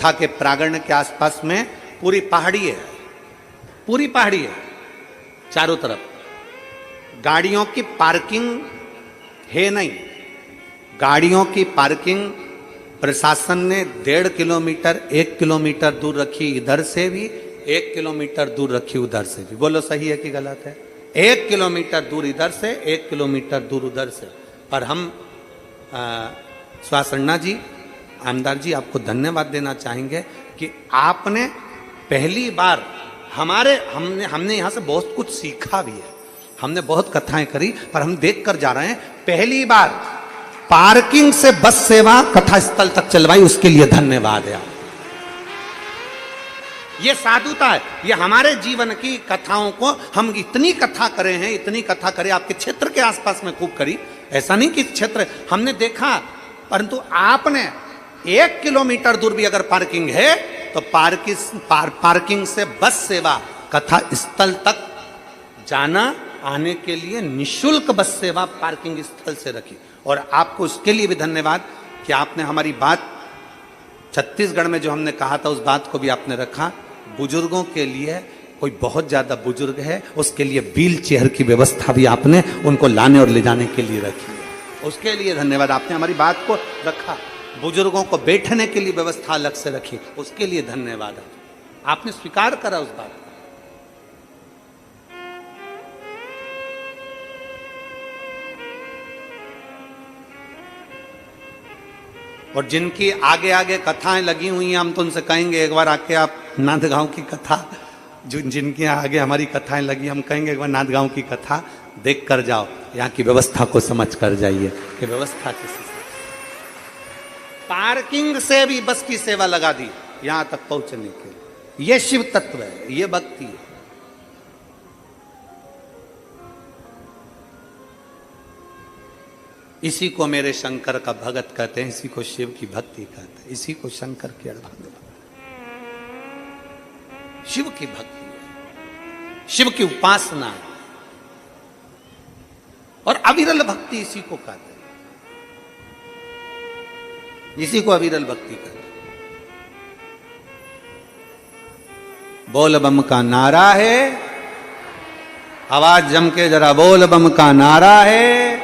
गुफा के प्रांगण के आसपास में पूरी पहाड़ी है, पूरी पहाड़ी है चारों तरफ। गाड़ियों की पार्किंग है नहीं, गाड़ियों की पार्किंग प्रशासन ने 1.5 किलोमीटर 1 किलोमीटर दूर रखी, इधर से भी 1 किलोमीटर दूर रखी, उधर से भी। बोलो सही है कि गलत है? 1 किलोमीटर दूर इधर से, 1 किलोमीटर दूर उधर से। पर हम सुहास अन्ना जी, आमदार जी, आपको धन्यवाद देना चाहेंगे कि आपने पहली बार हमने यहाँ से बहुत कुछ सीखा भी है, हमने बहुत कथाएं करी, पर हम देख कर जा रहे हैं पहली बार पार्किंग से बस सेवा कथा स्थल तक चलवाई, उसके लिए धन्यवाद है। ये साधुता है, ये हमारे जीवन की कथाओं को हम इतनी कथा करे हैं, इतनी कथा करे, आपके क्षेत्र के आसपास में खूब करी। ऐसा नहीं कि क्षेत्र हमने देखा, परंतु आपने 1 किलोमीटर दूर भी अगर पार्किंग है तो पार्किंग से बस सेवा कथा स्थल तक जाना आने के लिए निशुल्क बस सेवा पार्किंग स्थल से रखी। और आपको उसके लिए भी धन्यवाद कि आपने हमारी बात छत्तीसगढ़ में जो हमने कहा था उस बात को भी आपने रखा। बुजुर्गों के लिए, कोई बहुत ज्यादा बुजुर्ग है उसके लिए व्हील चेयर की व्यवस्था भी आपने उनको लाने और ले जाने के लिए रखी है, उसके लिए धन्यवाद। आपने हमारी बात को रखा, बुजुर्गों को बैठने के लिए व्यवस्था अलग से रखी, उसके लिए धन्यवाद। आपने स्वीकार करा उस बात को। और जिनकी आगे आगे कथाएं लगी हुई हैं, हम तो उनसे कहेंगे एक बार आके आप नांदगांव की कथा, जिनके आगे हमारी कथाएं लगी, हम कहेंगे एक बार नांदगांव की कथा देख कर जाओ, यहाँ की व्यवस्था को समझ कर जाइए कि व्यवस्था किसी से। पार्किंग से भी बस की सेवा लगा दी यहां तक पहुंचने के लिए। ये शिव तत्व है, ये भक्ति है। इसी को मेरे शंकर का भगत कहते हैं, इसी को शिव की भक्ति कहते हैं, इसी को शंकर की अड़भंग। शिव की भक्ति है, शिव की उपासना है, और अविरल भक्ति इसी को कहते हैं, इसी को अविरल भक्ति कहते हैं। बोल बम का नारा है, आवाज जम के जरा बोल बम का नारा है,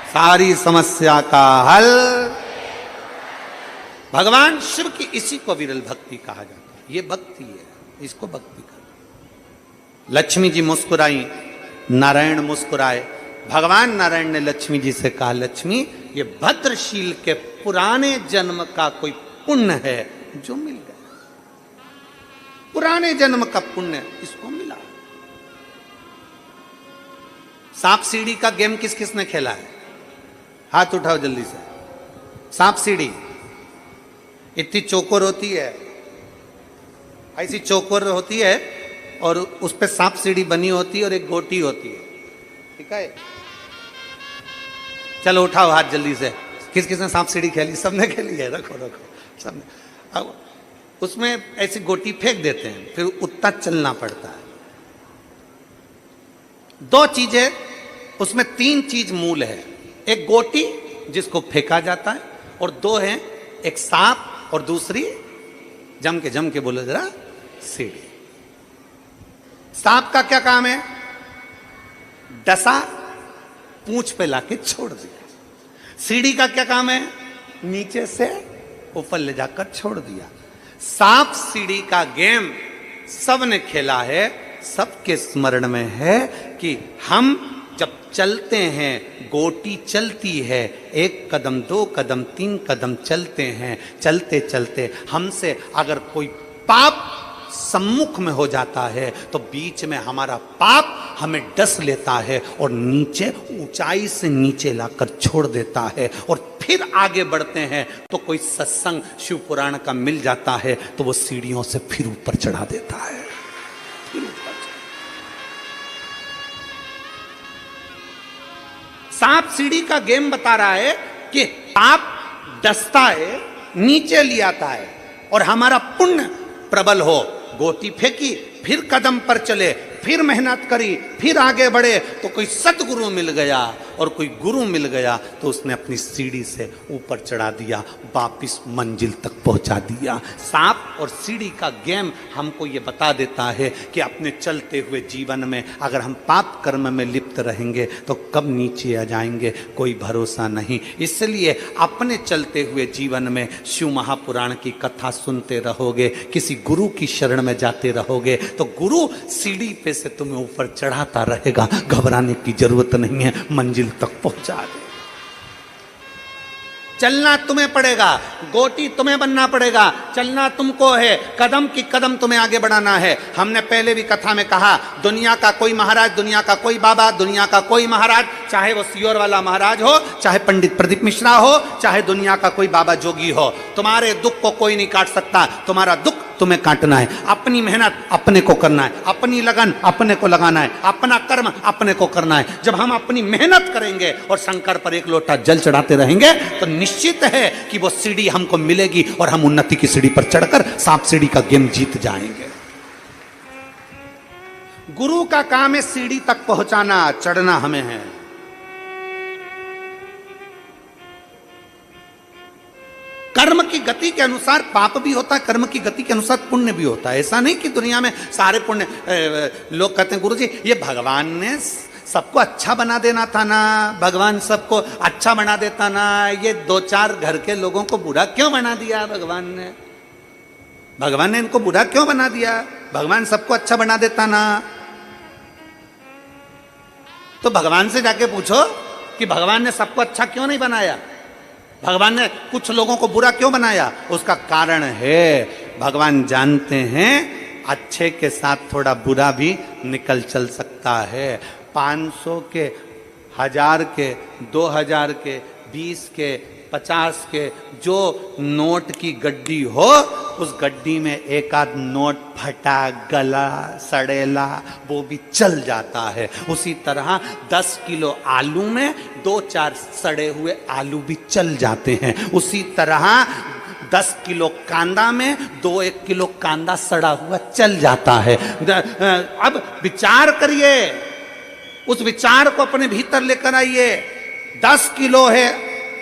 सारी समस्या का हल। भगवान शिव की इसी को विरल भक्ति कहा जाता है, ये भक्ति है, इसको भक्ति कहते हैं। लक्ष्मी जी मुस्कुराई, नारायण मुस्कुराए। भगवान नारायण ने लक्ष्मी जी से कहा, लक्ष्मी ये भद्रशील के पुराने जन्म का कोई पुण्य है जो मिल गया, पुराने जन्म का पुण्य इसको मिला। सांप सीढ़ी का गेम किस किसने खेला है? हाथ उठाओ जल्दी से। सांप सीढ़ी इतनी चौकोर होती है, ऐसी चौकोर होती है, और उस पे सांप सीढ़ी बनी होती है और एक गोटी होती है, ठीक है? चलो उठाओ हाथ जल्दी से। किस किसने सांप सीढ़ी खेली? सबने खेली है, रखो रखो सबने। अब उसमें ऐसी गोटी फेंक देते हैं, फिर उतना चलना पड़ता है। दो चीजें उसमें, 3 चीज मूल है। एक गोटी जिसको फेंका जाता है, और 2 है, एक सांप और दूसरी, जम के बोलो जरा, सीढ़ी। सांप का क्या काम है? डसा, पूंछ पे लाके छोड़ दिया। सीढ़ी का क्या काम है? नीचे से ऊपर ले जाकर छोड़ दिया। सांप सीढ़ी का गेम सबने खेला है, सबके स्मरण में है कि हम जब चलते हैं, गोटी चलती है, 1 कदम 2 कदम 3 कदम चलते हैं, चलते चलते हमसे अगर कोई पाप सम्मुख में हो जाता है तो बीच में हमारा पाप हमें डस लेता है और नीचे, ऊंचाई से नीचे लाकर छोड़ देता है। और फिर आगे बढ़ते हैं तो कोई सत्संग शिव पुराण का मिल जाता है तो वो सीढ़ियों से फिर ऊपर चढ़ा देता है, फिर ऊपर। सांप सीढ़ी का गेम बता रहा है कि पाप डसता है, नीचे ले आता है, और हमारा पुण्य प्रबल हो। गोटी फेंकी, फिर कदम पर चले, फिर मेहनत करी, फिर आगे बढ़े तो कोई सतगुरु मिल गया, और कोई गुरु मिल गया तो उसने अपनी सीढ़ी से ऊपर चढ़ा दिया, वापिस मंजिल तक पहुंचा दिया। सांप और सीढ़ी का गेम हमको ये बता देता है कि अपने चलते हुए जीवन में अगर हम पाप कर्म में लिप्त रहेंगे तो कब नीचे आ जाएंगे कोई भरोसा नहीं। इसलिए अपने चलते हुए जीवन में शिव महापुराण की कथा सुनते रहोगे, किसी गुरु की शरण में जाते रहोगे तो गुरु सीढ़ी पे से तुम्हें ऊपर चढ़ाता रहेगा। घबराने की जरूरत नहीं है, मंजिल तक पहुंचा दे। चलना तुम्हें पड़ेगा, गोटी तुम्हें बनना पड़ेगा, चलना तुमको है, कदम की कदम तुम्हें आगे बढ़ाना है। हमने पहले भी कथा में कहा, दुनिया का कोई महाराज, दुनिया का कोई बाबा, दुनिया का कोई महाराज, चाहे वो सियोर वाला महाराज हो, चाहे पंडित प्रदीप मिश्रा हो, चाहे दुनिया का कोई बाबा जोगी हो, तुम्हारे दुख को कोई नहीं काट सकता। तुम्हारा दुख तुम्हें काटना है, अपनी मेहनत अपने को करना है, अपनी लगन अपने को लगाना है, अपना कर्म अपने को करना है। जब हम अपनी मेहनत करेंगे और शंकर पर एक लोटा जल चढ़ाते रहेंगे तो निश्चित है कि वो सीढ़ी हमको मिलेगी और हम उन्नति की सीढ़ी पर चढ़कर सांप सीढ़ी का गेम जीत जाएंगे। गुरु का काम है सीढ़ी तक पहुंचाना, चढ़ना हमें है। कर्म की गति के अनुसार पाप भी होता है, कर्म की गति के अनुसार पुण्य भी होता है। ऐसा नहीं कि दुनिया में सारे पुण्य, लोग कहते हैं गुरुजी ये भगवान ने सबको अच्छा बना देना था ना, भगवान सबको अच्छा बना देता ना, ये दो चार घर के लोगों को बुरा क्यों बना दिया भगवान ने? भगवान ने इनको बुरा क्यों बना दिया? भगवान सबको अच्छा बना देता ना। तो भगवान से जाके पूछो कि भगवान ने सबको अच्छा क्यों नहीं बनाया, भगवान ने कुछ लोगों को बुरा क्यों बनाया? उसका कारण है भगवान जानते हैं अच्छे के साथ थोड़ा बुरा भी निकल चल सकता है। 500 के, 1000 के, 2000 के, 20 के, 50 के जो नोट की गड्डी हो, उस गड्डी में एक आध नोट फटा, गला, सड़ेला, वो भी चल जाता है। उसी तरह 10 किलो आलू में 2-4 सड़े हुए आलू भी चल जाते हैं। उसी तरह 10 किलो कांदा में 2-1 किलो कांदा सड़ा हुआ चल जाता है। अब विचार करिए, उस विचार को अपने भीतर लेकर आइए। 10 किलो है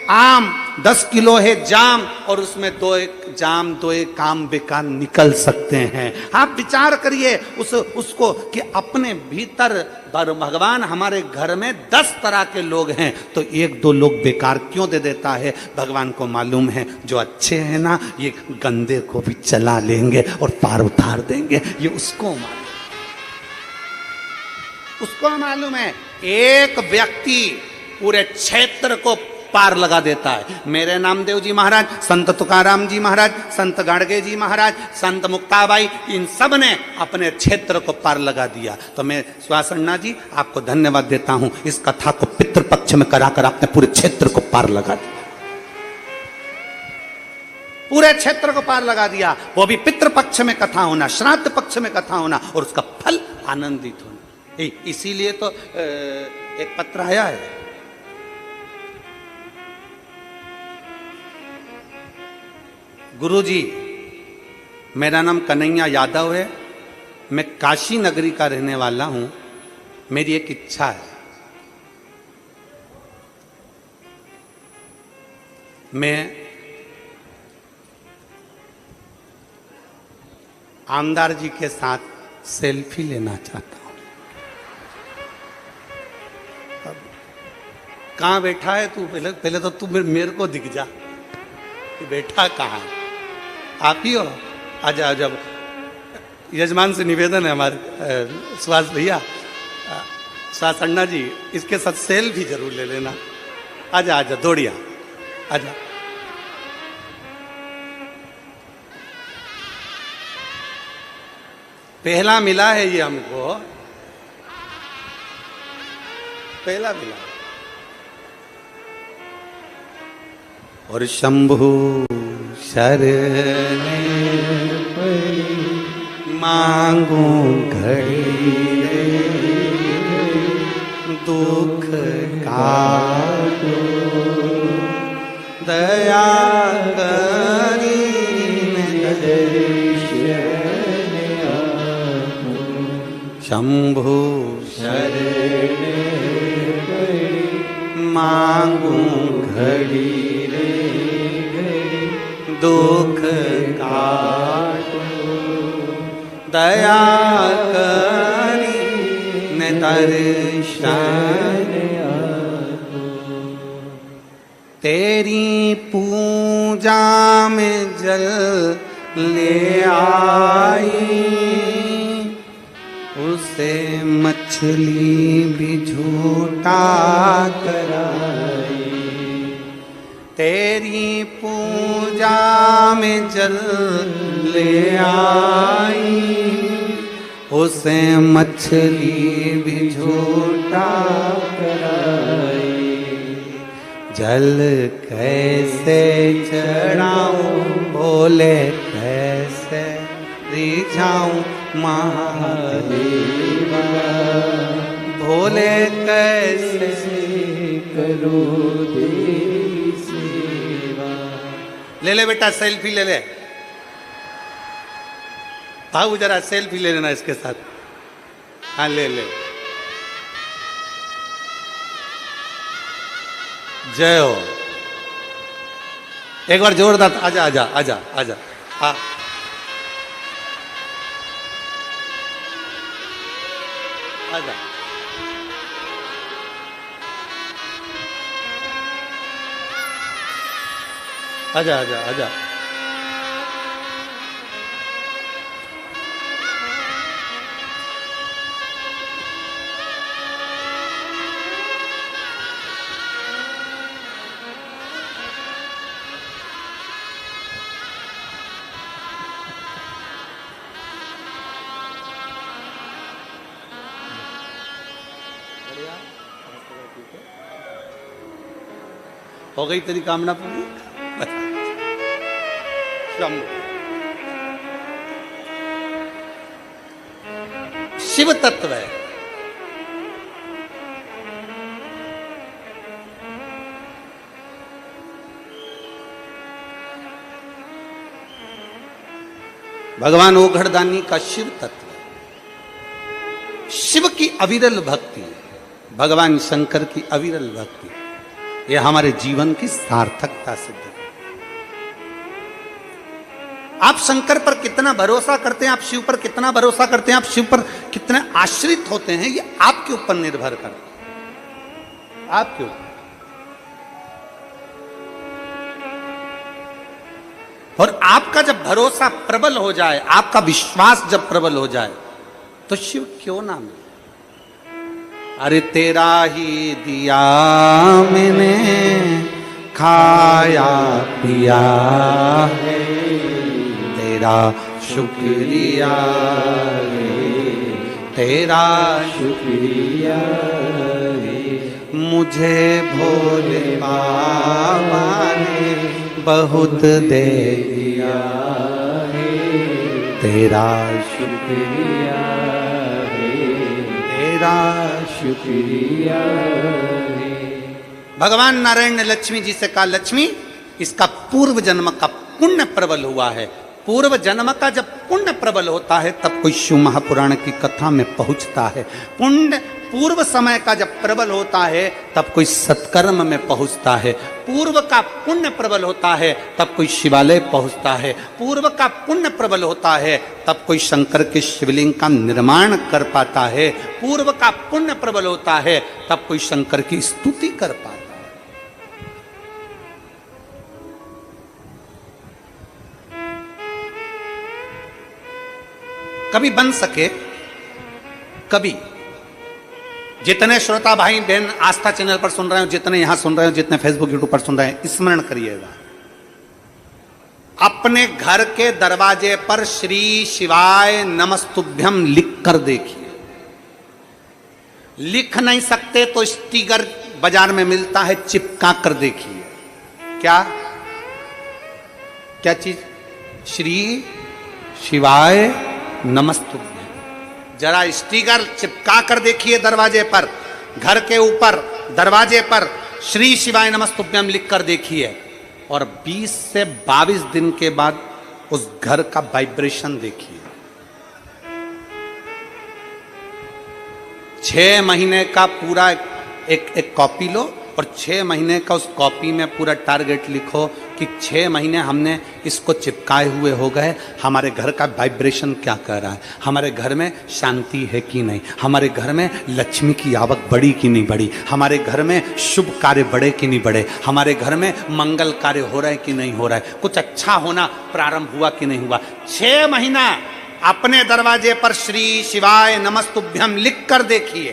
आम, 10 किलो है जाम, और उसमें 2-1 जाम 2-1 आम बेकार निकल सकते हैं। आप विचार करिए उसको कि अपने भीतर भगवान हमारे घर में 10 तरह के लोग हैं तो 1-2 लोग बेकार क्यों दे देता है? भगवान को मालूम है जो अच्छे हैं ना, ये गंदे को भी चला लेंगे और पार उतार देंगे। ये उसको मालूम है। एक व्यक्ति पूरे क्षेत्र को पार लगा देता है। मेरे नामदेव जी महाराज, संत तुकाराम जी महाराज, संत गाड़गे जी महाराज, संत मुक्ताबाई, इन सब ने अपने क्षेत्र को पार लगा दिया। तो मैं सुहासन्ना जी आपको धन्यवाद देता हूं, इस कथा को पितृपक्ष में कराकर आपने पूरे क्षेत्र को पार लगा दिया, पूरे क्षेत्र को पार लगा दिया। वो भी पितृपक्ष में कथा होना, श्राद्ध पक्ष में कथा होना और उसका फल आनंदित होना। इसीलिए तो एक पत्र आया है, गुरुजी मेरा नाम कन्हैया यादव है, मैं काशी नगरी का रहने वाला हूं, मेरी एक इच्छा है, मैं आमदार जी के साथ सेल्फी लेना चाहता हूं। अब कहाँ बैठा है तू? पहले तो तू मेरे को दिख जा कि बैठा कहाँ है। आप ही हो? आजा आजा। यजमान से निवेदन है हमारे सुहास भैया, सुहास अन्ना जी, इसके साथ सेल्फी जरूर ले लेना। आजा आजा, दौड़िया आजा। पहला मिला है ये हमको, पहला मिला। और शंभु शरण मांगू घड़ी दुख काटो दया करी शंभु शरण मांगू घड़ी रे घड़ी, दुख काटो दया करी न दर्शन तेरी पूजा में जल ले आई, उसे मछली भी झूठा कराई। तेरी पूजा में जल ले आई, उसे मछली भी झूठा कराई। जल कैसे चढ़ाऊं बोले कैसे रिझाऊं महादेवा, भोले कैसे करो तेरी सेवा। ले ले बेटा सेल्फी ले ले, भाऊ जरा सेल्फी ले लेना इसके साथ। हाँ ले ले। जय हो। एक बार जोरदार आजा आजा आजा आजा। हाँ आजा। आजा आजा आजा। हो गई तेरी कामना पूरी। शिव तत्व है। भगवान ओघड़दानी का शिव तत्व है। शिव की अविरल भक्ति, भगवान शंकर की अविरल भक्ति, यह हमारे जीवन की सार्थकता सिद्ध है। आप शंकर पर कितना भरोसा करते हैं, आप शिव पर कितना भरोसा करते हैं, आप शिव पर कितने आश्रित होते हैं, ये आपके ऊपर निर्भर करता है, आपके ऊपर। और आपका जब भरोसा प्रबल हो जाए, आपका विश्वास जब प्रबल हो जाए, तो शिव क्यों ना मिले। अरे तेरा ही दिया मैंने खाया पिया है, तेरा शुक्रिया है, तेरा शुक्रिया है। मुझे भोले बाबा ने बहुत दे दिया है, तेरा शुक्रिया है, तेरा शुक्रिया है। भगवान नारायण ने लक्ष्मी जी से कहा, लक्ष्मी इसका पूर्व जन्म का पुण्य प्रबल हुआ है। पूर्व जन्म का जब पुण्य प्रबल होता है तब कोई शिव महापुराण की कथा में पहुंचता है। पुण्य पूर्व समय का जब प्रबल होता है तब कोई सत्कर्म में पहुंचता है। पूर्व का पुण्य प्रबल होता है तब कोई शिवालय पहुंचता है। पूर्व का पुण्य प्रबल होता है तब कोई शंकर के शिवलिंग का निर्माण कर पाता है। पूर्व का पुण्य प्रबल होता है तब कोई शंकर की स्तुति कर पाता है। कभी बन सके, कभी जितने श्रोता भाई बहन आस्था चैनल पर सुन रहे हो, जितने यहां सुन रहे हो, जितने फेसबुक यूट्यूब पर सुन रहे हैं, स्मरण करिएगा, अपने घर के दरवाजे पर श्री शिवाय नमस्तुभ्यम लिख कर देखिए। लिख नहीं सकते तो स्टिकर बाजार में मिलता है, चिपका कर देखिए। क्या क्या चीज? श्री शिवाय नमस्तुभ्यम। जरा स्टिकर चिपका कर देखिए दरवाजे पर, घर के ऊपर दरवाजे पर श्री शिवाय नमस्तुभ्यम लिख कर देखिए, और 20 से 22 दिन के बाद उस घर का वाइब्रेशन देखिए। 6 महीने का पूरा एक कॉपी लो, और 6 महीने का उस कॉपी में पूरा टारगेट लिखो कि 6 महीने हमने इसको चिपकाए हुए हो गए, हमारे घर का वाइब्रेशन क्या कर रहा है, हमारे घर में शांति है कि नहीं, हमारे घर में लक्ष्मी की आवक बढ़ी कि नहीं बढ़ी, हमारे घर में शुभ कार्य बढ़े कि नहीं बढ़े, हमारे घर में मंगल कार्य हो रहा है कि नहीं हो रहा है, कुछ अच्छा होना प्रारंभ हुआ कि नहीं हुआ। 6 महीना अपने दरवाजे पर श्री शिवाय नमस्तुभ्यम लिख कर देखिए,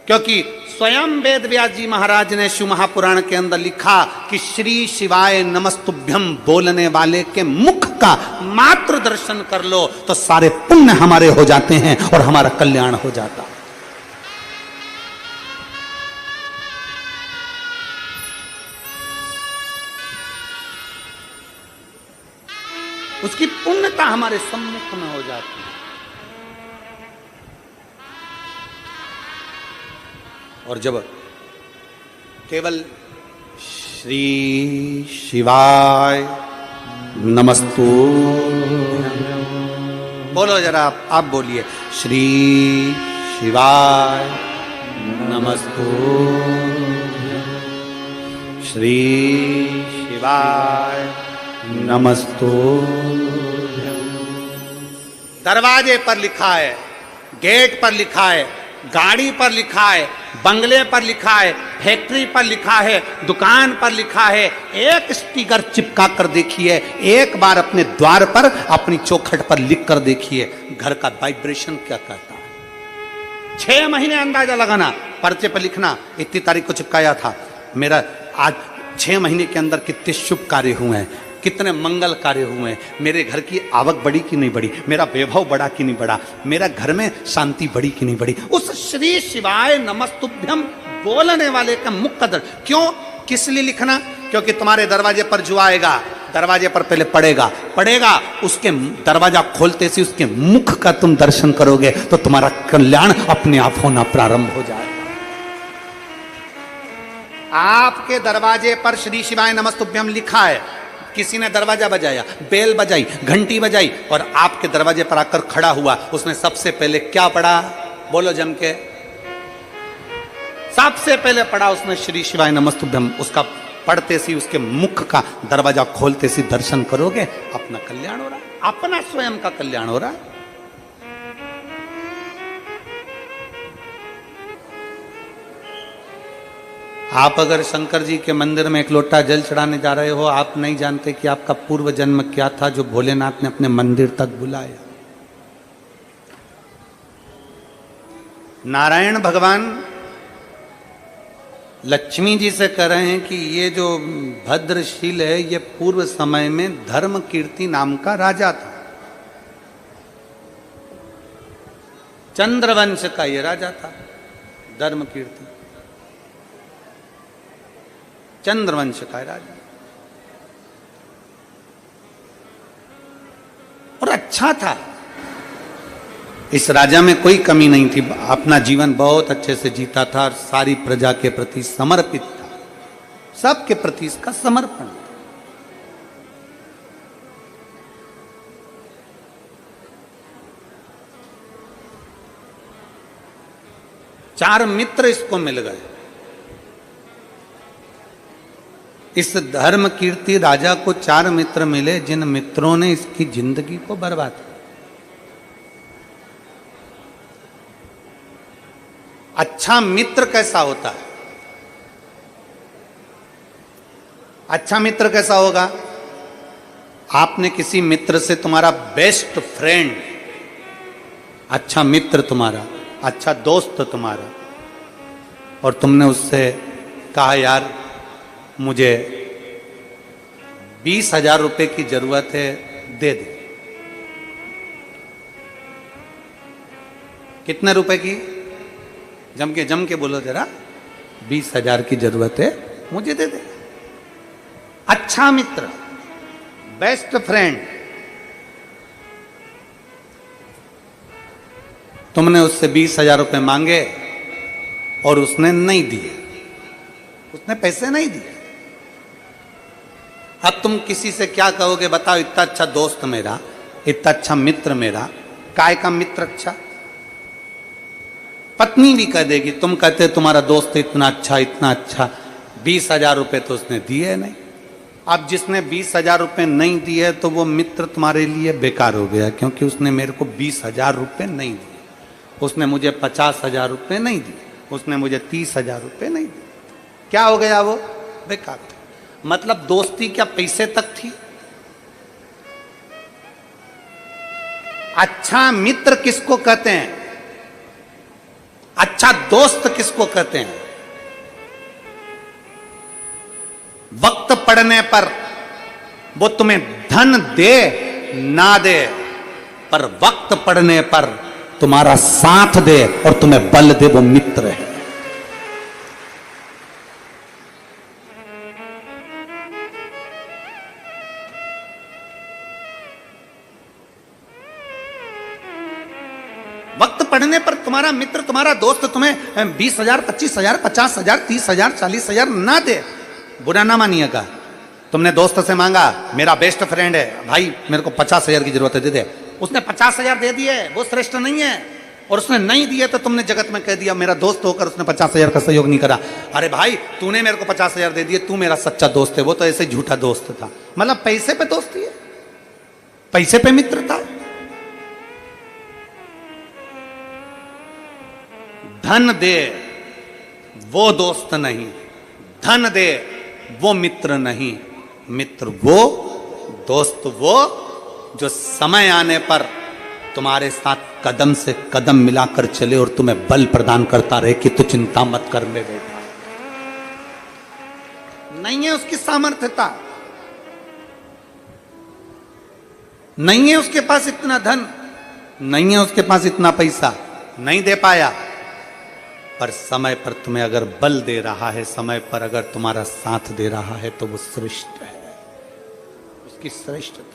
क्योंकि स्वयं वेद व्यास जी महाराज ने शिव महापुराण के अंदर लिखा कि श्री शिवाय नमस्तुभ्यम बोलने वाले के मुख का मात्र दर्शन कर लो तो सारे पुण्य हमारे हो जाते हैं और हमारा कल्याण हो जाता है। उसकी पुण्यता हमारे सम्मुख में हो जाती है। और जब केवल श्री शिवाय नमस्तु बोलो जरा, आप बोलिए, श्री शिवाय नमस्तु, श्री शिवाय नमस्तु। दरवाजे पर लिखा है, गेट पर लिखा है, गाड़ी पर लिखा है, बंगले पर लिखा है, फैक्ट्री पर लिखा है, दुकान पर लिखा है, एक स्टिकर चिपका कर देखिए, एक बार अपने द्वार पर अपनी चौखट पर लिख कर देखिए, घर का वाइब्रेशन क्या कहता है। 6 महीने अंदाजा लगाना, पर्चे पर लिखना, इतनी तारीख को चिपकाया था, मेरा आज 6 महीने के अंदर कितने शुभ कार्य हुए हैं, कितने मंगल कार्य हुए हैं, मेरे घर की आवक बढ़ी कि नहीं बढ़ी, मेरा वैभव बढ़ा कि नहीं बढ़ा, मेरा घर में शांति बढ़ी कि नहीं बढ़ी। उस श्री शिवाय नमस्तुभ्यम बोलने वाले का मुख का दर्शन क्यों, किस लिए लिखना, क्योंकि तुम्हारे दरवाजे पर जो आएगा, दरवाजे पर पहले पड़ेगा, उसके दरवाजा खोलते से उसके मुख का तुम दर्शन करोगे तो तुम्हारा कल्याण अपने आप होना प्रारंभ हो जाएगा। आपके दरवाजे पर श्री शिवाय नमस्तुभ्यम लिखा है, किसी ने दरवाजा बजाया, बेल बजाई, घंटी बजाई और आपके दरवाजे पर आकर खड़ा हुआ, उसने सबसे पहले क्या पढ़ा, बोलो जम के, सबसे पहले पढ़ा उसने श्री शिवाय नमस्तुभ्यम। उसका पढ़ते सी उसके मुख का दरवाजा खोलते सी दर्शन करोगे, अपना कल्याण हो रहा, अपना स्वयं का कल्याण हो रहा। आप अगर शंकर जी के मंदिर में एक लोटा जल चढ़ाने जा रहे हो, आप नहीं जानते कि आपका पूर्व जन्म क्या था जो भोलेनाथ ने अपने मंदिर तक बुलाया। नारायण भगवान लक्ष्मी जी से कह रहे हैं कि ये जो भद्रशील है ये पूर्व समय में धर्म कीर्ति नाम का राजा था, चंद्रवंश का ये राजा था, धर्म कीर्ति चंद्रवंश का राजा, और अच्छा था, इस राजा में कोई कमी नहीं थी, अपना जीवन बहुत अच्छे से जीता था और सारी प्रजा के प्रति समर्पित था, सबके प्रति इसका समर्पण था। चार मित्र इसको मिल गए, इस धर्म कीर्ति राजा को 4 मित्र मिले जिन मित्रों ने इसकी जिंदगी को बर्बाद किया। अच्छा मित्र कैसा होता है, अच्छा मित्र कैसा होगा, आपने किसी मित्र से, तुम्हारा बेस्ट फ्रेंड, अच्छा मित्र तुम्हारा, अच्छा दोस्त तुम्हारा, और तुमने उससे कहा यार मुझे 20,000 रुपए की जरूरत है, दे दे। कितने रुपए की, जम के बोलो जरा, 20,000 की जरूरत है, मुझे दे दे। अच्छा मित्र, बेस्ट फ्रेंड, तुमने उससे 20,000 रुपए मांगे और उसने नहीं दिए, उसने पैसे नहीं दिए। अब तुम किसी से क्या कहोगे बताओ, इतना अच्छा दोस्त मेरा, इतना अच्छा मित्र मेरा, काय का मित्र अच्छा, पत्नी भी कह देगी, तुम कहते तुम्हारा दोस्त इतना अच्छा इतना अच्छा, 20,000 रुपये तो उसने दिए नहीं। अब जिसने 20,000 रुपये नहीं दिए तो वो मित्र तुम्हारे लिए बेकार हो गया, क्योंकि उसने मेरे को 20,000 रुपये नहीं दिए, उसने मुझे 50,000 रुपये नहीं दिए, उसने मुझे 30,000 रुपये नहीं दिए। क्या हो गया? वो बेकार। मतलब दोस्ती क्या पैसे तक थी? अच्छा मित्र किसको कहते हैं? अच्छा दोस्त किसको कहते हैं? वक्त पड़ने पर वो तुम्हें धन दे ना दे, पर वक्त पड़ने पर तुम्हारा साथ दे और तुम्हें बल दे, वो मित्र है। वक्त पड़ने पर तुम्हारा मित्र, तुम्हारा दोस्त तुम्हें 20,000, 25,000, 50,000, 30,000, 40,000 ना दे, बुरा ना मानिएगा। तुमने दोस्त से मांगा, मेरा बेस्ट फ्रेंड है भाई, मेरे को 50,000 की जरूरत है, दे दे। उसने 50,000 दे दिए, वो श्रेष्ठ नहीं है। और उसने नहीं दिए तो तुमने जगत में कह दिया मेरा दोस्त होकर उसने 50,000 का सहयोग नहीं करा। अरे भाई तूने मेरे को 50,000 दे दिए, तू मेरा सच्चा दोस्त है। वो तो ऐसे झूठा दोस्त था। मतलब पैसे पे दोस्ती है, पैसे पे मित्रता। धन दे वो दोस्त नहीं, धन दे वो मित्र नहीं। मित्र वो, दोस्त वो जो समय आने पर तुम्हारे साथ कदम से कदम मिलाकर चले और तुम्हें बल प्रदान करता रहे कि तू चिंता मत कर ले बेटा। नहीं है उसकी सामर्थ्यता, नहीं है उसके पास इतना धन, नहीं है उसके पास इतना पैसा, नहीं दे पाया, पर समय पर तुम्हें अगर बल दे रहा है, समय पर अगर तुम्हारा साथ दे रहा है, तो वो श्रेष्ठ है, उसकी श्रेष्ठता।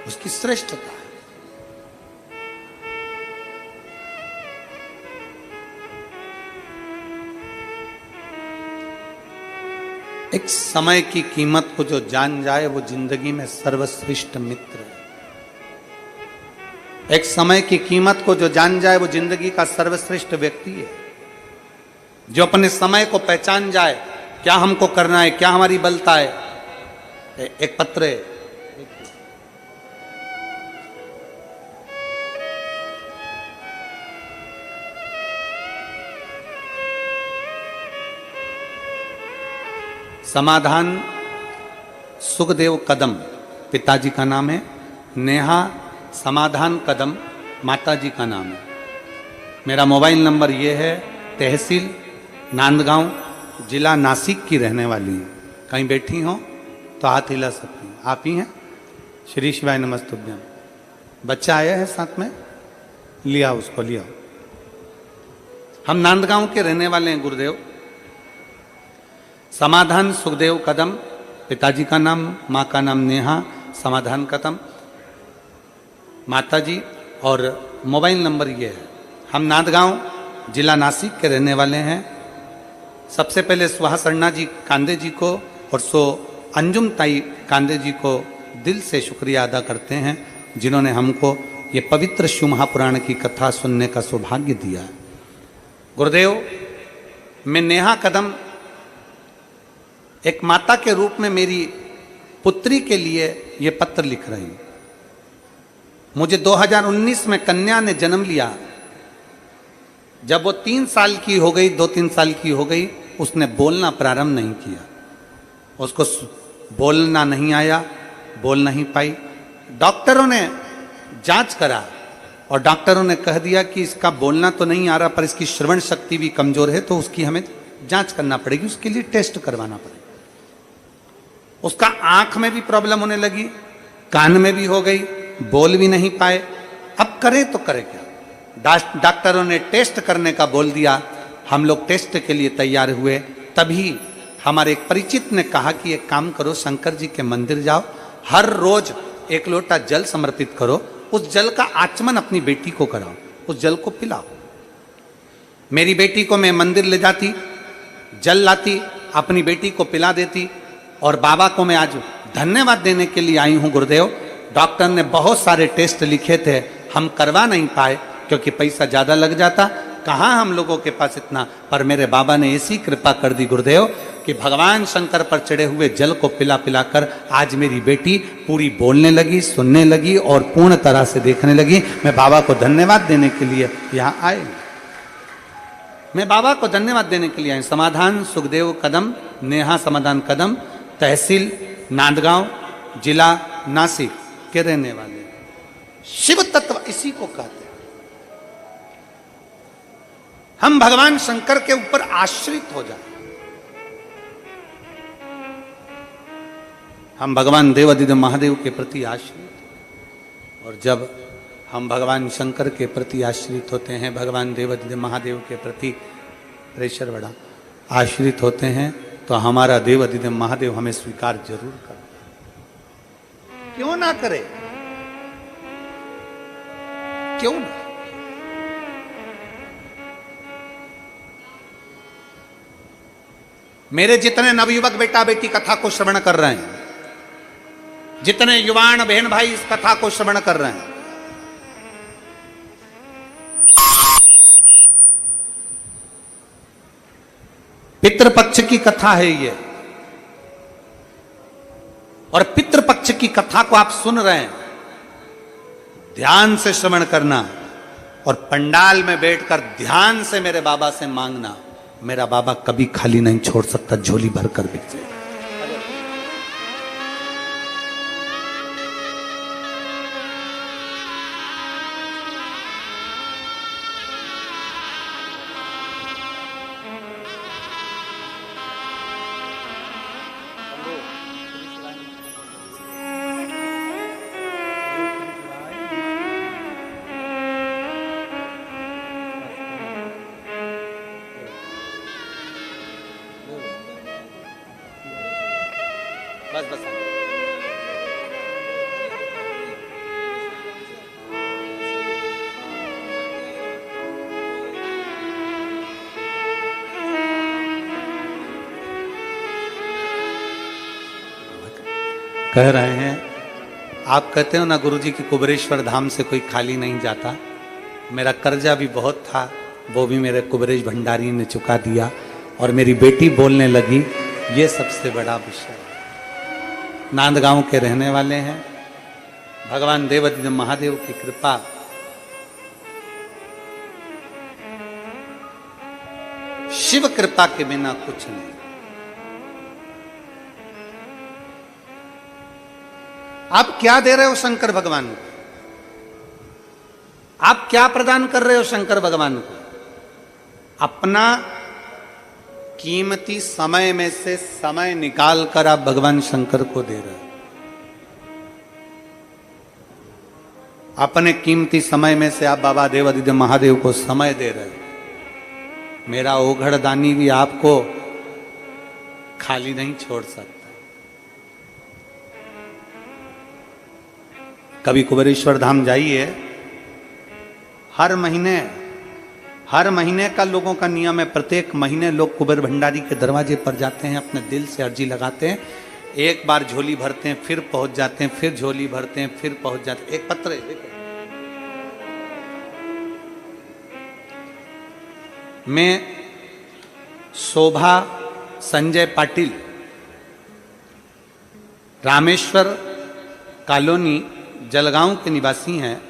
उसकी श्रेष्ठता। एक समय की कीमत को जो जान जाए वो जिंदगी में सर्वश्रेष्ठ मित्र है। एक समय की कीमत को जो जान जाए वो जिंदगी का सर्वश्रेष्ठ व्यक्ति है। जो अपने समय को पहचान जाए, क्या हमको करना है, क्या हमारी बलता है। एक पत्र है, समाधान सुखदेव कदम पिताजी का नाम है, नेहा समाधान कदम माताजी का नाम है। मेरा मोबाइल नंबर ये है। तहसील नांदगांव, जिला नासिक की रहने वाली है। कहीं बैठी हो तो हाथ हिला सकती हैं। आप ही हैं? श्री शिवाय नमस्तुभ्यम। बच्चा आया है साथ में, लिया उसको, लिया। हम नांदगांव के रहने वाले हैं गुरुदेव। समाधान सुखदेव कदम, पिताजी का नाम, माँ का नाम नेहा समाधान कदम, माताजी, और मोबाइल नंबर ये है। हम नांदगांव जिला नासिक के रहने वाले हैं। सबसे पहले सुहासन्ना जी कांदे जी को और सो अंजुम ताई कांदे जी को दिल से शुक्रिया अदा करते हैं, जिन्होंने हमको ये पवित्र शिव महापुराण की कथा सुनने का सौभाग्य दिया। गुरुदेव, मैं नेहा कदम एक माता के रूप में मेरी पुत्री के लिए ये पत्र लिख रही हूं। मुझे 2019 में कन्या ने जन्म लिया। जब वो 3 साल की हो गई, 2-3 साल की हो गई, उसने बोलना प्रारंभ नहीं किया। उसको बोलना नहीं आया, बोल नहीं पाई। डॉक्टरों ने जांच करा और डॉक्टरों ने कह दिया कि इसका बोलना तो नहीं आ रहा, पर इसकी श्रवण शक्ति भी कमजोर है, तो उसकी हमें जांच करना पड़ेगी, उसके लिए टेस्ट करवाना पड़ेगा। उसका आंख में भी प्रॉब्लम होने लगी, कान में भी हो गई, बोल भी नहीं पाए। अब करें तो करें क्या? डॉक्टरों ने टेस्ट करने का बोल दिया। हम लोग टेस्ट के लिए तैयार हुए। तभी हमारे एक परिचित ने कहा कि एक काम करो, शंकर जी के मंदिर जाओ, हर रोज 1 लोटा जल समर्पित करो, उस जल का आचमन अपनी बेटी को कराओ, उस जल को पिलाओ। मेरी बेटी को मैं मंदिर ले जाती, जल लाती, अपनी बेटी को पिला देती, और बाबा को मैं आज धन्यवाद देने के लिए आई हूं गुरुदेव। डॉक्टर ने बहुत सारे टेस्ट लिखे थे, हम करवा नहीं पाए क्योंकि पैसा ज़्यादा लग जाता, कहाँ हम लोगों के पास इतना, पर मेरे बाबा ने ऐसी कृपा कर दी गुरुदेव कि भगवान शंकर पर चढ़े हुए जल को पिला पिलाकर आज मेरी बेटी पूरी बोलने लगी, सुनने लगी और पूर्ण तरह से देखने लगी। मैं बाबा को धन्यवाद देने के लिए यहाँ आए, मैं बाबा को धन्यवाद देने के लिए आए। समाधान सुखदेव कदम, नेहा समाधान कदम, तहसील नांदगांव, जिला नासिक के रहने वाले। शिव तत्व इसी को कहते हैं। हम भगवान शंकर के ऊपर आश्रित हो जाए, हम भगवान देवादिदेव महादेव के प्रति आश्रित, और जब हम भगवान शंकर के प्रति आश्रित होते हैं, भगवान देवादिदेव महादेव के प्रति प्रेशर बढ़ा आश्रित होते हैं, तो हमारा देवादिदेव महादेव हमें स्वीकार जरूर करते हैं। क्यों ना करे, क्यों ना। मेरे जितने नवयुवक बेटा बेटी कथा को श्रवण कर रहे हैं, जितने युवान बहन भाई इस कथा को श्रवण कर रहे हैं, पितृपक्ष की कथा है ये, और पितृपक्ष की कथा को आप सुन रहे हैं, ध्यान से श्रवण करना और पंडाल में बैठकर ध्यान से मेरे बाबा से मांगना। मेरा बाबा कभी खाली नहीं छोड़ सकता, झोली भरकर बिक जाए। बस बस कह रहे हैं, आप कहते हो ना गुरुजी की कुबेरेश्वर धाम से कोई खाली नहीं जाता। मेरा कर्जा भी बहुत था, वो भी मेरे कुबेरेश भंडारी ने चुका दिया, और मेरी बेटी बोलने लगी, ये सबसे बड़ा विषय। नांदगांव के रहने वाले हैं, भगवान देवादिदेव महादेव की कृपा, शिव कृपा के बिना कुछ नहीं। आप क्या दे रहे हो शंकर भगवान को? आप क्या प्रदान कर रहे हो शंकर भगवान को? अपना कीमती समय में से समय निकाल कर आप भगवान शंकर को दे रहे हो। अपने कीमती समय में से आप बाबा देवादिदेव महादेव को समय दे रहे हो। मेरा ओघड़ दानी भी आपको खाली नहीं छोड़ सकता। कभी कुबेरेश्वर धाम जाइए, हर महीने का लोगों का नियम है, प्रत्येक महीने लोग कुबेर भंडारी के दरवाजे पर जाते हैं, अपने दिल से अर्जी लगाते हैं, एक बार झोली भरते हैं, फिर पहुंच जाते हैं, फिर झोली भरते हैं, फिर पहुंच जाते हैं। एक पत्र है, देखो, मैं शोभा संजय पाटिल, रामेश्वर कॉलोनी जलगांव के निवासी हैं।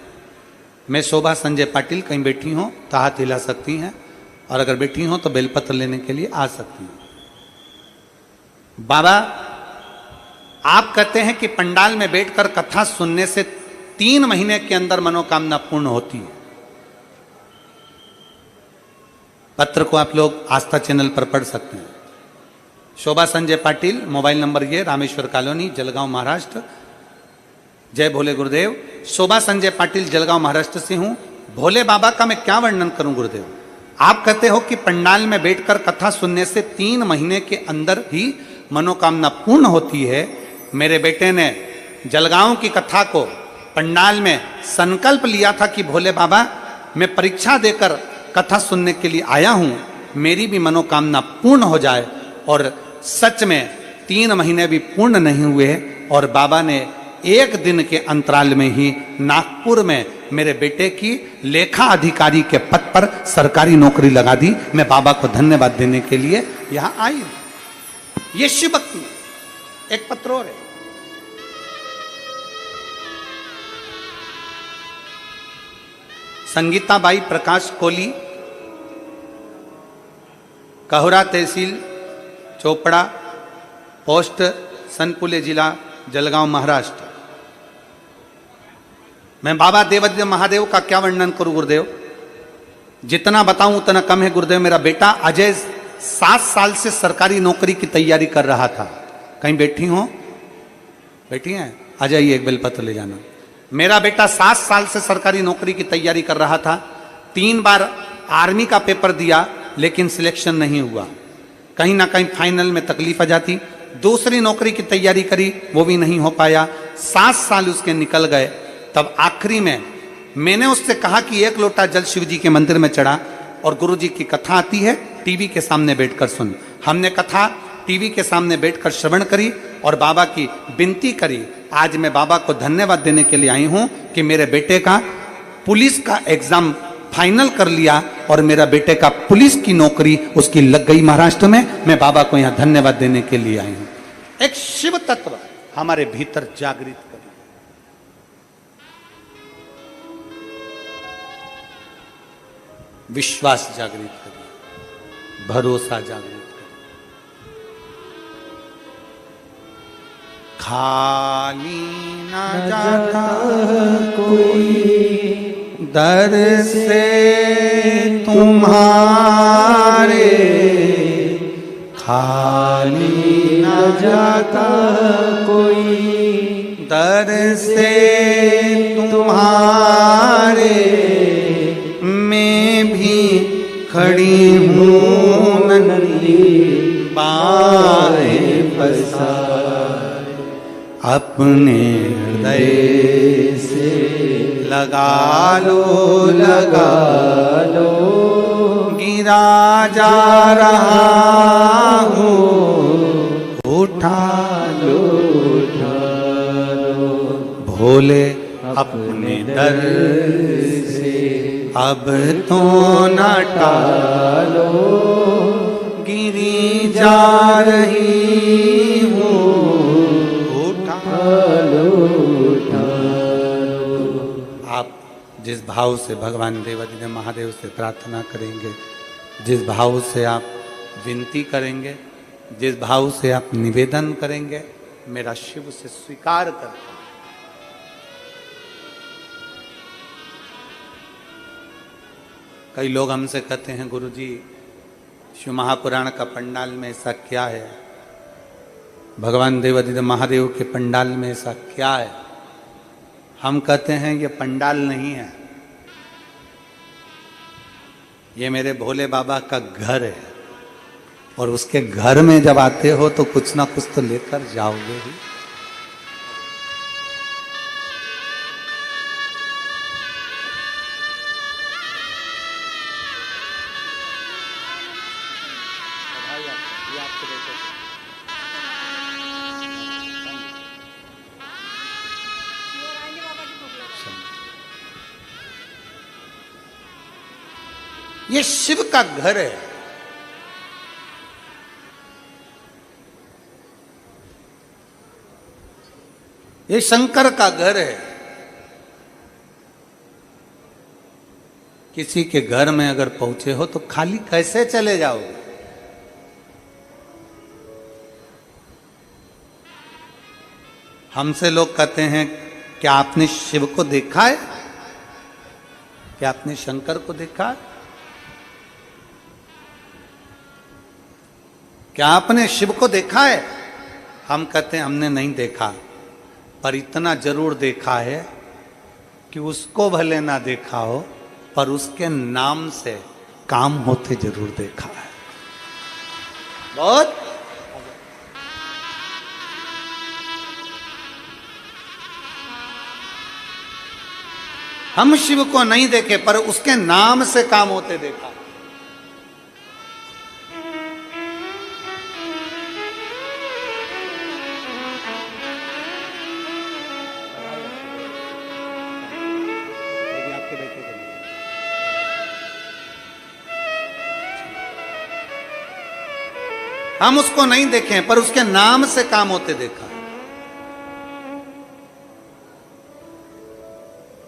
मैं शोभा संजय पाटिल, कहीं बैठी हो तो हाथ हिला सकती हैं, और अगर बैठी हो तो बेलपत्र लेने के लिए आ सकती हैं। बाबा, आप कहते हैं कि पंडाल में बैठकर कथा सुनने से 3 महीने के अंदर मनोकामना पूर्ण होती है। पत्र को आप लोग आस्था चैनल पर पढ़ सकते हैं। शोभा संजय पाटिल, मोबाइल नंबर ये, रामेश्वर कॉलोनी, जलगांव, महाराष्ट्र। जय भोले गुरुदेव। शोभा संजय पाटिल, जलगांव, महाराष्ट्र से हूं। भोले बाबा का मैं क्या वर्णन करूं गुरुदेव? आप कहते हो कि पंडाल में बैठकर कथा सुनने से 3 महीने के अंदर ही मनोकामना पूर्ण होती है। मेरे बेटे ने जलगांव की कथा को पंडाल में संकल्प लिया था कि भोले बाबा, मैं परीक्षा देकर कथा सुनने के लिए आया हूं, मेरी भी मनोकामना पूर्ण हो जाए। और सच में 3 महीने भी पूर्ण नहीं हुए और बाबा ने एक दिन के अंतराल में ही नागपुर में मेरे बेटे की लेखा अधिकारी के पद पर सरकारी नौकरी लगा दी। मैं बाबा को धन्यवाद देने के लिए यहां आई हूं। ये शिव भक्ति। एक पत्र और है, संगीताबाई प्रकाश कोली, कहुरा तहसील चोपड़ा, पोस्ट सनपुले, जिला जलगांव, महाराष्ट्र। मैं बाबा देवादिदेव महादेव का क्या वर्णन करूं गुरुदेव, जितना बताऊं उतना कम है गुरुदेव। मेरा बेटा अजय 7 साल से सरकारी नौकरी की तैयारी कर रहा था। कहीं बैठी हो, बैठी हैं, आ जाइए, एक बेलपत्र ले जाना। मेरा बेटा 7 साल से सरकारी नौकरी की तैयारी कर रहा था। 3 बार आर्मी का पेपर दिया लेकिन सिलेक्शन नहीं हुआ। कहीं ना कहीं फाइनल में तकलीफ आ जाती। दूसरी नौकरी की तैयारी करी, वो भी नहीं हो पाया। 7 साल उसके निकल गए। तब आखिरी में मैंने उससे कहा कि 1 लोटा जल शिव जी के मंदिर में चढ़ा और गुरु जी की कथा आती है, टीवी के सामने बैठकर सुन। हमने कथा टीवी के सामने बैठकर श्रवण करी और बाबा की विनती करी। आज मैं बाबा को धन्यवाद देने के लिए आई हूं कि मेरे बेटे का पुलिस का एग्जाम फाइनल कर लिया और मेरा बेटे का पुलिस की नौकरी उसकी लग गई महाराष्ट्र में। मैं बाबा को यहां धन्यवाद देने के लिए आई हूं। एक शिव तत्व हमारे भीतर जागृत करें, विश्वास जागृत करें, भरोसा जागृत करें। खाली ना जाता कोई दर से तुम्हारे, खाली ना जाता कोई दर से तुम्हारे, मैं भी खड़ी हूँ नन्ही बाहें पसारे, अपने हृदय से लगा लो गिरा जा रहा हूँ, उठा लो भोले अपने दर से, अब तो न टालो, गिरी जा रही हूँ, उठा लो। आप जिस भाव से भगवान देवादिदेव महादेव से प्रार्थना करेंगे, जिस भाव से आप विनती करेंगे, जिस भाव से आप निवेदन करेंगे, मेरा शिव से स्वीकार करता है। कई लोग हमसे कहते हैं गुरुजी शिव महापुराण का पंडाल में ऐसा क्या है, भगवान देवादिदेव महादेव के पंडाल में ऐसा क्या है। हम कहते हैं ये पंडाल नहीं है, ये मेरे भोले बाबा का घर है और उसके घर में जब आते हो तो कुछ ना कुछ तो लेकर जाओगे ही। ये शिव का घर है। ये शंकर का घर है। किसी के घर में अगर पहुंचे हो तो खाली कैसे चले जाओगे? हमसे लोग कहते हैं क्या आपने शिव को देखा है, क्या आपने शंकर को देखा है, क्या आपने शिव को देखा है? हम कहते हैं हमने नहीं देखा, पर इतना जरूर देखा है कि उसको भले ना देखा हो पर उसके नाम से काम होते जरूर देखा है। बहुत हम शिव को नहीं देखे पर उसके नाम से काम होते देखा। हम उसको नहीं देखे पर उसके नाम से काम होते देखा।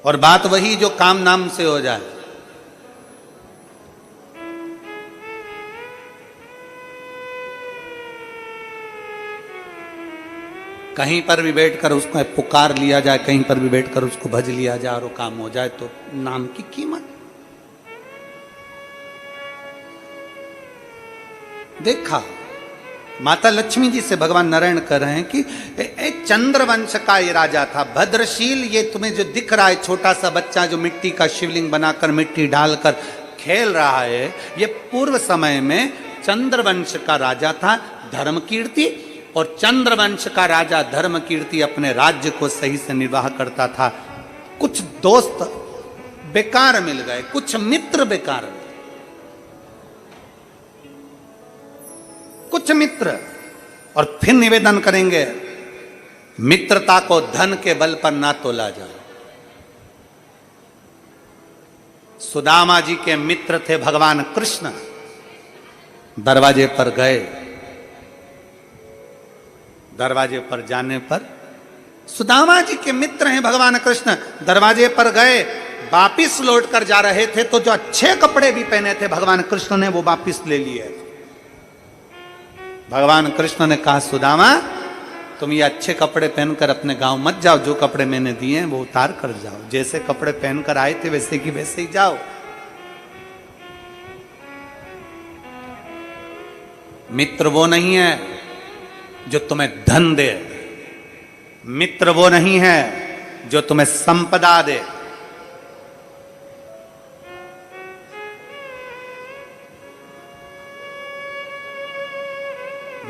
और बात वही जो काम नाम से हो जाए। कहीं पर भी बैठकर उसको पुकार लिया जाए, कहीं पर भी बैठकर उसको भज लिया जाए और वो काम हो जाए, तो नाम की कीमत। देखा माता लक्ष्मी जी से भगवान नारायण कह रहे हैं कि चंद्रवंश का ये राजा था भद्रशील। ये तुम्हें जो दिख रहा है छोटा सा बच्चा जो मिट्टी का शिवलिंग बनाकर मिट्टी डालकर खेल रहा है, ये पूर्व समय में चंद्रवंश का राजा था धर्मकीर्ति। और चंद्रवंश का राजा धर्मकीर्ति अपने राज्य को सही से निर्वाह करता था। कुछ दोस्त बेकार मिल गए, कुछ मित्र बेकार मिल, कुछ मित्र। और फिर निवेदन करेंगे मित्रता को धन के बल पर ना तोला जाए। सुदामा जी के मित्र थे भगवान कृष्ण। दरवाजे पर गए, दरवाजे पर जाने पर सुदामा जी के मित्र हैं भगवान कृष्ण। दरवाजे पर गए, वापिस लौट कर जा रहे थे तो जो अच्छे कपड़े भी पहने थे भगवान कृष्ण ने वो वापिस ले लिए। भगवान कृष्ण ने कहा सुदामा तुम ये अच्छे कपड़े पहनकर अपने गांव मत जाओ, जो कपड़े मैंने दिए हैं वो उतार कर जाओ। जैसे कपड़े पहनकर आए थे वैसे की वैसे ही जाओ। मित्र वो नहीं है जो तुम्हें धन दे, मित्र वो नहीं है जो तुम्हें संपदा दे।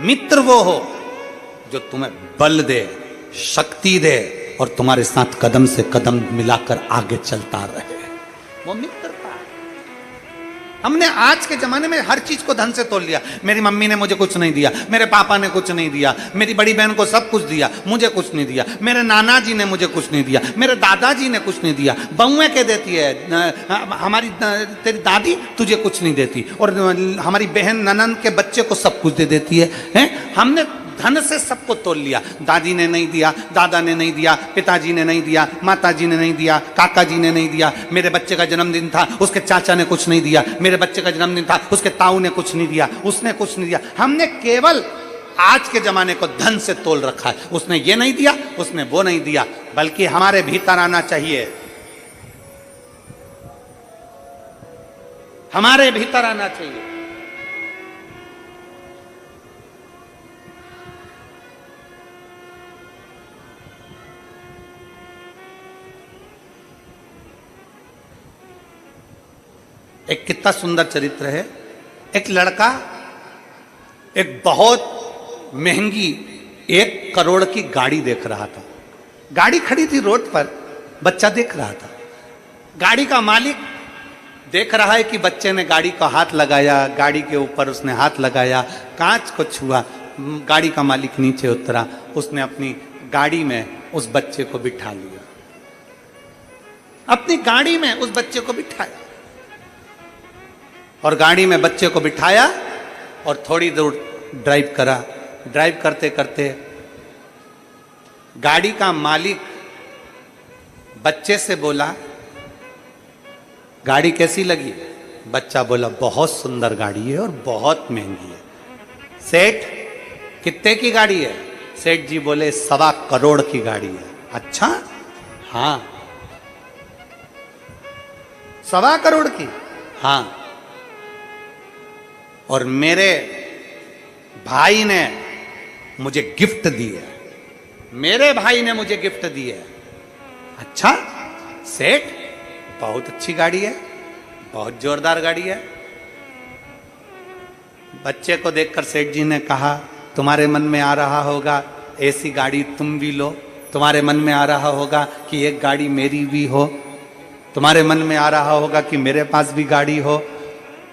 मित्र वो हो जो तुम्हें बल दे, शक्ति दे और तुम्हारे साथ कदम से कदम मिलाकर आगे चलता रहे, वो मित्रता। हमने आज के जमाने में हर चीज को धन से तोल लिया। मेरी मम्मी ने मुझे कुछ नहीं दिया, मेरे पापा ने कुछ नहीं दिया, मेरी बड़ी बहन को सब कुछ दिया, मुझे कुछ नहीं दिया, मेरे नाना जी ने मुझे कुछ नहीं दिया, मेरे दादाजी ने कुछ नहीं दिया। बहुएं कह देती है हमारी तेरी दादी तुझे कुछ नहीं देती, और हमारी बहन ननन के बच्चे को सब कुछ दे देती है, हैं? हमने धन से सबको तोल लिया। दादी ने नहीं दिया, दादा ने नहीं दिया, पिताजी ने नहीं दिया, माताजी ने नहीं दिया, काका जी ने नहीं दिया। मेरे बच्चे का जन्मदिन था उसके चाचा ने कुछ नहीं दिया, मेरे बच्चे का जन्मदिन था उसके ताऊ ने कुछ नहीं दिया, उसने कुछ नहीं दिया। हमने केवल आज के जमाने को धन से तोल रखा है। उसने ये नहीं दिया, उसने वो नहीं दिया, बल्कि हमारे भीतर आना चाहिए, हमारे भीतर आना चाहिए। एक कितना सुंदर चरित्र है। एक लड़का एक बहुत महंगी 1 करोड़ की गाड़ी देख रहा था। गाड़ी खड़ी थी रोड पर, बच्चा देख रहा था। गाड़ी का मालिक देख रहा है कि बच्चे ने गाड़ी को हाथ लगाया, गाड़ी के ऊपर उसने हाथ लगाया, कांच को छुआ। गाड़ी का मालिक नीचे उतरा, उसने अपनी गाड़ी में उस बच्चे को बिठा लिया, अपनी गाड़ी में उस बच्चे को बिठाया। और गाड़ी में बच्चे को बिठाया और थोड़ी दूर ड्राइव करा। ड्राइव करते करते गाड़ी का मालिक बच्चे से बोला गाड़ी कैसी लगी? बच्चा बोला बहुत सुंदर गाड़ी है और बहुत महंगी है। सेठ कितने की गाड़ी है? सेठ जी बोले 1.25 करोड़ की गाड़ी है। अच्छा, हाँ 1.25 करोड़ की? हाँ। और मेरे भाई ने मुझे गिफ्ट दी है, मेरे भाई ने मुझे गिफ्ट दी है। अच्छा सेठ, बहुत अच्छी गाड़ी है, बहुत जोरदार गाड़ी है। बच्चे को देखकर सेठ जी ने कहा तुम्हारे मन में आ रहा होगा ऐसी गाड़ी तुम भी लो, तुम्हारे मन में आ रहा होगा कि एक गाड़ी मेरी भी हो, तुम्हारे मन में आ रहा होगा कि मेरे पास भी गाड़ी हो।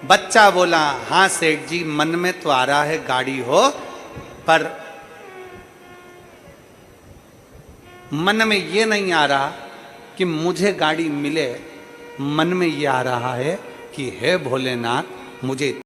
बच्चा बोला हाँ सेठ जी, मन में तो आ रहा है गाड़ी हो, पर मन में ये नहीं आ रहा कि मुझे गाड़ी मिले। मन में ये आ रहा है कि हे भोलेनाथ मुझे